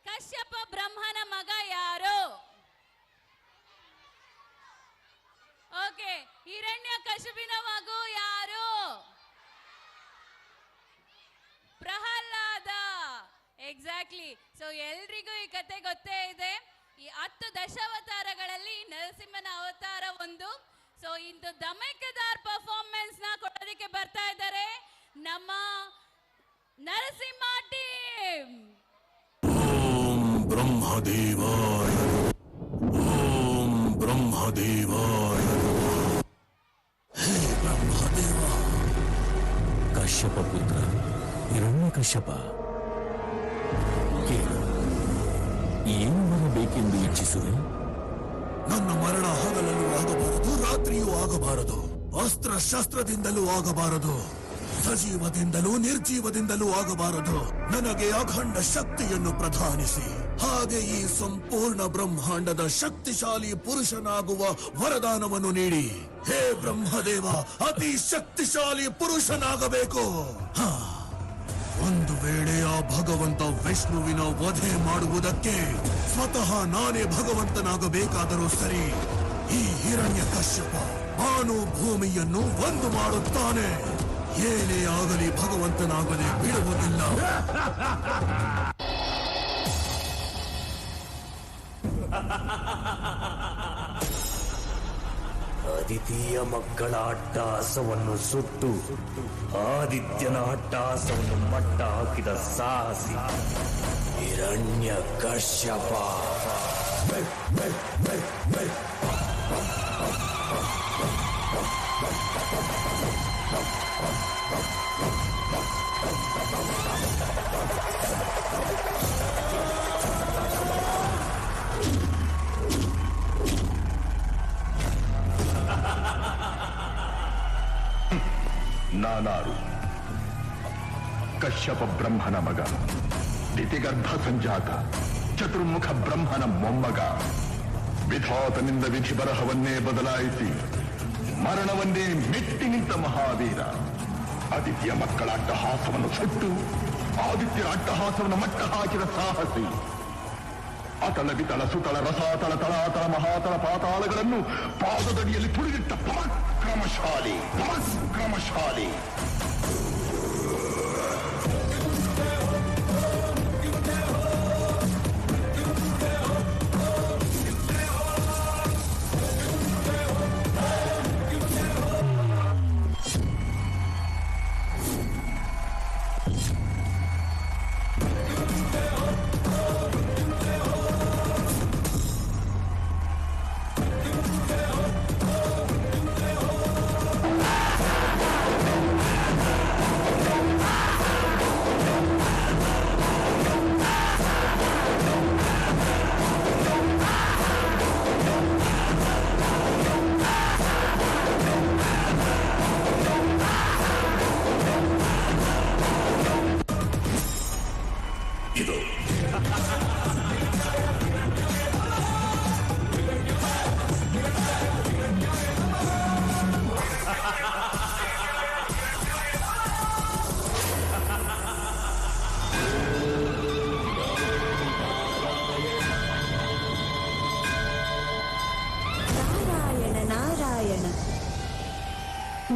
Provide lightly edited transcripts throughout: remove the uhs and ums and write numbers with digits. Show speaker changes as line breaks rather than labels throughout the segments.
ಕಶ್ಯಪ ಬ್ರಹ್ಮನ ಮಗ ಯಾರು? ಓಕೆ, ಹಿರಣ್ಯ ಕಶುಬಿನ ಮಗು ಯಾರು? ಪ್ರಹ್ಲಾದ. ಎಕ್ಸಾಕ್ಟ್ಲಿ. ಸೊ ಎಲ್ರಿಗೂ ಈ ಕತೆ ಗೊತ್ತೇ ಇದೆ. ಈ 10 ದಶಾವತಾರಗಳಲ್ಲಿ ನರಸಿಂಹನ ಅವತಾರ ಒಂದು. ಸೊ ಇಂದು ಧಮಾಕೆದಾರ್ ಪರ್ಫಾರ್ಮೆನ್ಸ್ ನ ಕೊಡೋದಕ್ಕೆ ಬರ್ತಾ ಇದ್ದಾರೆ ನಮ್ಮ ನರಸಿಂಹ ಟೀಮ್.
ಓಂ ಬ್ರಹ್ಮದೇವಾಯ, ಓಂ ಬ್ರಹ್ಮದೇವಾಯ. ಹೇ ಬ್ರಹ್ಮದೇವ, ಕಶ್ಯಪ ಪುತ್ರ ಹಿರಣ್ಯ ಕಶ್ಯಪ, ಕೇಳು, ಏನು ಬರಬೇಕೆಂದು ಇಚ್ಛಿಸುವೆ? ನನ್ನ ಮರಣ ಹಗಲಲ್ಲೂ ಆಗಬಾರದು, ರಾತ್ರಿಯೂ ಆಗಬಾರದು, ಅಸ್ತ್ರ ಶಸ್ತ್ರದಿಂದಲೂ ಆಗಬಾರದು, ಸಜೀವದಿಂದಲೂ ನಿರ್ಜೀವದಿಂದಲೂ ಆಗಬಾರದು. ನನಗೆ ಅಖಂಡ ಶಕ್ತಿಯನ್ನು ಪ್ರದಾನಿಸಿ, ಹಾಗೆ ಈ ಸಂಪೂರ್ಣ ಬ್ರಹ್ಮಾಂಡದ ಶಕ್ತಿಶಾಲಿ ಪುರುಷನಾಗುವ ವರದಾನವನ್ನು ನೀಡಿ. ಹೇ ಬ್ರಹ್ಮದೇವ, ಅತಿ ಶಕ್ತಿಶಾಲಿ ಪುರುಷನಾಗಬೇಕು. ಒಂದು ವೇಳೆ ಆ ಭಗವಂತ ವಿಷ್ಣುವಿನ ವಧೆ ಮಾಡುವುದಕ್ಕೆ ಸ್ವತಃ ನಾನೇ ಭಗವಂತನಾಗಬೇಕಾದರೂ ಸರಿ, ಈ ಹಿರಣ್ಯ ಕಶ್ಯಪ ಭಾನು ಭೂಮಿಯನ್ನು ಒಂದು ಮಾಡುತ್ತಾನೆ. ಏನೇ ಆಗಲಿ ಭಗವಂತನಾಗದೆ ಬಿಡುವುದಿಲ್ಲ.
ಅದಿತಿಯ ಮಕ್ಕಳ ಅಟ್ಟಹಾಸವನ್ನು ಸುಟ್ಟು ಆದಿತ್ಯನ ಅಟ್ಟಹಾಸವನ್ನು ಮಟ್ಟ ಹಾಕಿದ ಸಾಹಸಿ ಹಿರಣ್ಯ ಕಶ್ಯಪ.
ನಾನಾರು ಕಶ್ಯಪ ಬ್ರಹ್ಮನ ಮಗ, ದಿತಿಗರ್ಭ ಸಂಜಾತ, ಚತುರ್ಮುಖ ಬ್ರಹ್ಮನ ಮೊಮ್ಮಗ. ವಿಧಾತನಿಂದ ವಿಧಿ ಬರಹವನ್ನೇ ಬದಲಾಯಿಸಿ ಮರಣವನ್ನೇ ಮೆಟ್ಟಿ ನಿಂತ ಮಹಾವೀರ. ಆದಿತ್ಯ ಮಕ್ಕಳ ಅಟ್ಟಹಾಸವನ್ನು ಸುಟ್ಟು ಆದಿತ್ಯನ ಅಟ್ಟಹಾಸವನ್ನು ಮಟ್ಟ ಹಾಕಿದ ಸಾಹಸಿ. ಅತಳ ವಿತಳ ಸುತಳ ರಸಾತಳ ತಳಾತಳ ಮಹಾತಳ ಪಾತಾಳಗಳನ್ನು ಪಾದದಡಿಯಲ್ಲಿ ತುಳಿದಿಟ್ಟ ಪರಾಕ್ರಮಶಾಲಿ.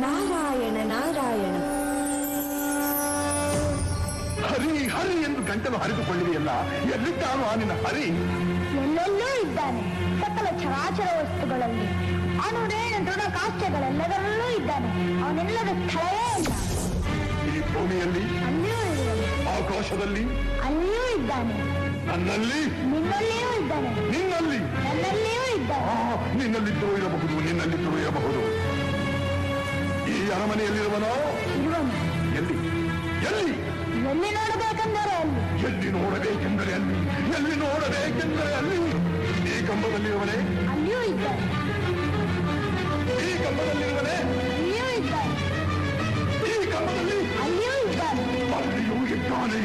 ನಾರಾಯಣ ನಾರಾಯಣ.
ಹರಿ ಹರಿ ಎಂದು ಗಂಟಲು ಹರಿದುಕೊಳ್ಳಿದೆಯಲ್ಲ, ಎಲ್ಲಿದ್ದಾನು ಆ ನಿನ್ನ ಹರಿ?
ಎಲ್ಲೆಲ್ಲೂ ಇದ್ದಾನೆ. ಸಕಲ ಚರಾಚರ ವಸ್ತುಗಳಲ್ಲಿ, ಅಣುರೇಣ ದೃಢ ಕಾಷ್ಠಗಳೆಲ್ಲದರಲ್ಲೂ ಇದ್ದಾನೆ. ಅವನೆಲ್ಲದ ಸ್ಥಳವೇ ಇಲ್ಲ.
ಈ ಭೂಮಿಯಲ್ಲಿ,
ಅಲ್ಲಿಯೂ ಇದ್ದಾನೆ.
ಆಕಾಶದಲ್ಲಿ,
ಅಲ್ಲಿಯೂ ಇದ್ದಾನೆ.
ನನ್ನಲ್ಲಿ,
ನಿನ್ನಲ್ಲಿಯೂ ಇದ್ದಾನೆ.
ನಿನ್ನಲ್ಲಿ,
ನನ್ನಲ್ಲಿಯೂ ಇದ್ದಾನೆ.
ನಿನ್ನಲ್ಲಿದ್ದರೂ ಇರಬಹುದು. ಈ ಅರಮನೆಯಲ್ಲಿರುವನೋ?
ಇವನು
ಎಲ್ಲಿ ಎಲ್ಲಿ
ಎಲ್ಲಿ ನೋಡಬೇಕೆಂದರೆ
ಅಲ್ಲಿ. ಈ ಕಂಬದಲ್ಲಿರುವನೇ?
ಅಲ್ಲಿಯೂ ಇದ್ದಾನೆ.
ಈ ಕಂಬದಲ್ಲಿರುವನೇ?
ಅಲ್ಲಿಯೂ ಇದ್ದಾನೆ.
ಈ ಕಂಬದಲ್ಲಿ?
ಅಲ್ಲಿಯೂ ಇದ್ದಾನೆ.
ಅಲ್ಲಿಯೂ ಇದ್ದಾನೆ.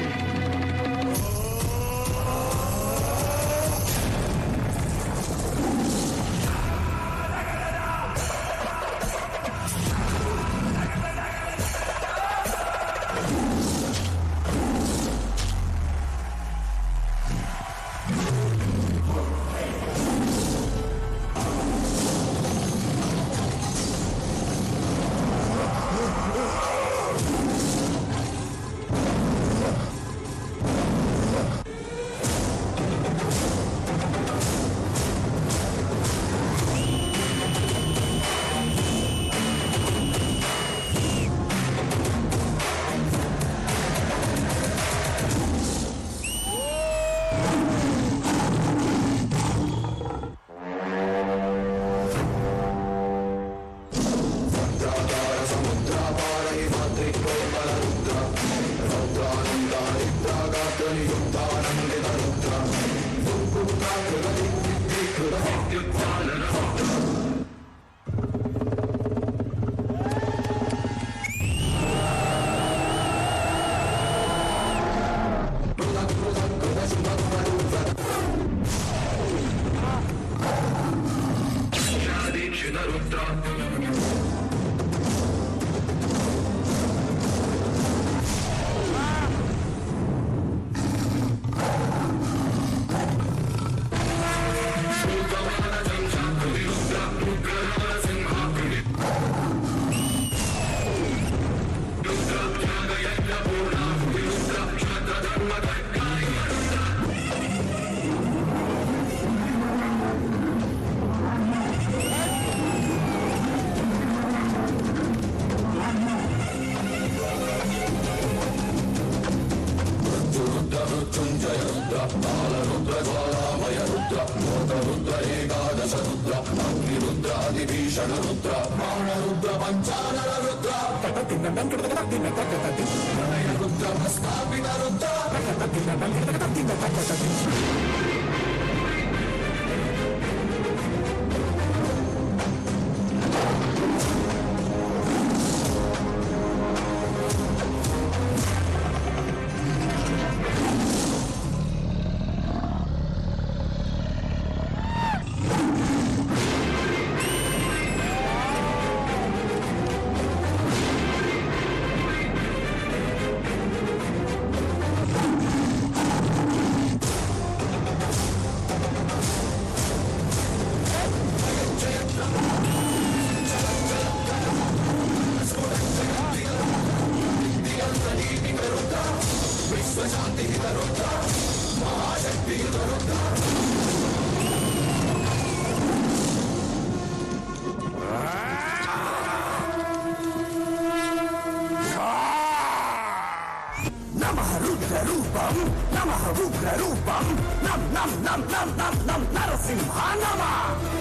నమః రుద్ర రూపం నమః ఉగ్ర రూపం నం నం నం నం నం నం నరసింహ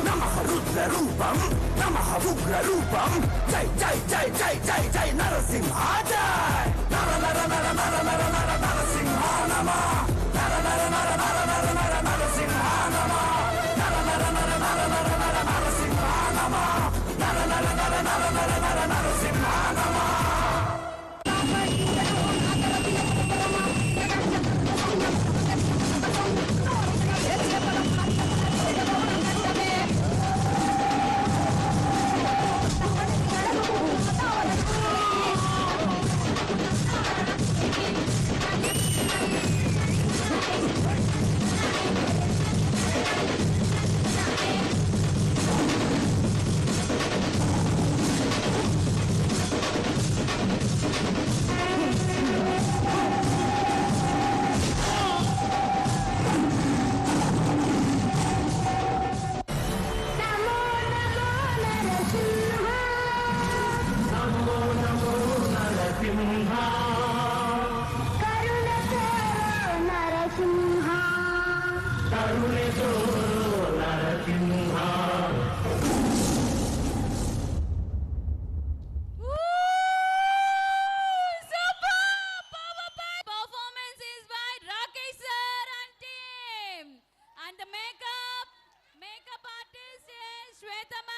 నమః రుద్ర రూపం నమః ఉగ్ర రూపం జై జై జై జై జై జై నరసింహ జై నర నర నర నర నర నర నరసింహ నమః నర నర నర నర నర నర నరసింహ నమః నర నర నర నర నర నర నరసింహ నమః నర నర నర నర నర నర నరసింహ నమః
Performance is by Rakesh sir and team. And the makeup artist is Shweta ma'am.